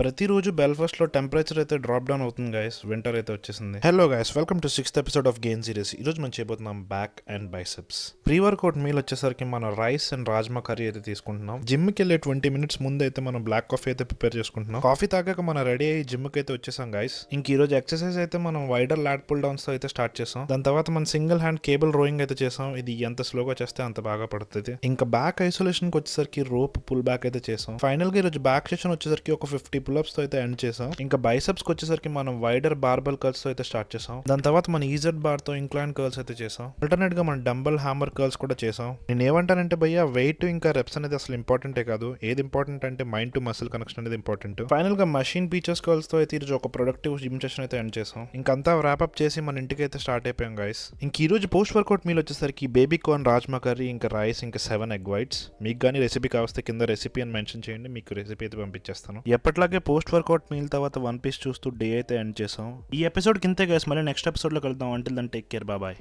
ప్రతిరోజు బెల్ఫాస్ట్ లో టెంపరేచర్ అయితే డ్రాప్ డౌన్ అవుతుంది గైస్. వింటర్ అయితే వచ్చేసింది. Hello guys, welcome to 6th episode of gain series. ఈ రోజు మనం చేయబోతున్నాం back and biceps. Pre workout meal వచ్చేసరికి మనం రైస్ అండ్ రాజ్మా కర్రీ అయితే తీసుకుంటున్నాం. జిమ్ కి వెళ్ళే 20 minutes ముందు అయితే మనం బ్లాక్ కాఫీ అయితే ప్రిపేర్ చేసుకుంటున్నాం. కాఫీ తాగాక మనం రెడీ అయ్యి జిమ్ కి అయితే వచ్చేసాం గైస్. ఇంక ఈ రోజు ఎక్సర్సైజ్ అయితే మనం వైడర్ లాట్ పుల్ డౌన్స్ తో అయితే స్టార్ట్ చేసాం. దాని తర్వాత మనం సింగిల్ హ్యాండ్ కేబుల్ రోయింగ్ అయితే చేసాం. ఇది ఎంత స్లోగా చేస్తే అంత బాగా పడుతుంది. ఇంకా బ్యాక్ ఐసోలేషన్ కి వచ్చేసరికి రోప్ పుల్ బ్యాక్ అయితే చేసాం. ఫైనల్ గా ఈ రోజు బ్యాక్ సెషన్ వచ్చేసరికి ఒక 50 pull-ups తో అయితే ఎండ్ చేసాం. ఇంకా బైసెప్స్ కి వచ్చేసరికి మనం వైడర్ బార్బల్ కర్ల్స్ తో అయితే స్టార్ట్ చేసాం. దాని తర్వాత మన ఈజెడ్ బార్ తో ఇంక్లైన్ కర్ల్స్ అయితే చేసాం. ఆల్టర్నేట్ గా మనం డంబల్ హ్యామర్ కర్ల్స్ కూడా చేసాం. నేను ఏమంటానంటే భయ్య, వెయిట్ ఇంకా రెప్స్ అనేది అసలు ఇంపార్టెంటే కాదు. ఏది ఇంపార్టెంట్ అంటే మైండ్ టు మసిల్ కనెక్షన్ అనేది ఇంపార్టెంట్. ఫైనల్ గా మషిన్ పీచర్స్ కర్ల్స్ తో అయితే ఈరోజు ఒక ప్రొడక్టివ్ జిమ్ సెషన్ అయితే ఎండ్ చేసాం. ఇంకంతా ర్యాప్ చేసి మన ఇంటికి అయితే స్టార్ట్ అయిపోయాం గైస్. ఇంక ఈ రోజు పోస్ట్ వర్కౌట్ మీల్ వచ్చేసరికి బేబీ కార్న్ రాజ్మా కర్రీ, ఇంకా రైస్, ఇంకా 7 egg whites. మీకు కానీ రెసిపీ కావస్తే కింద రెసిపీ అని మెన్షన్ చేయండి, మీకు రెసిపీ అయితే పంపించేస్తాను. ఎప్పటిలాగే పోస్ట్ వర్కౌట్ మీల్ తర్వాత వన్ పీస్ చూస్తూ డే అయితే ఎండ్ చేసాం. ఈ ఎపిసోడ్ కింతే గైస్. మళ్ళీ నెక్స్ట్ ఎపిసోడ్ లో కలుద్దాం. Until then take care, bye.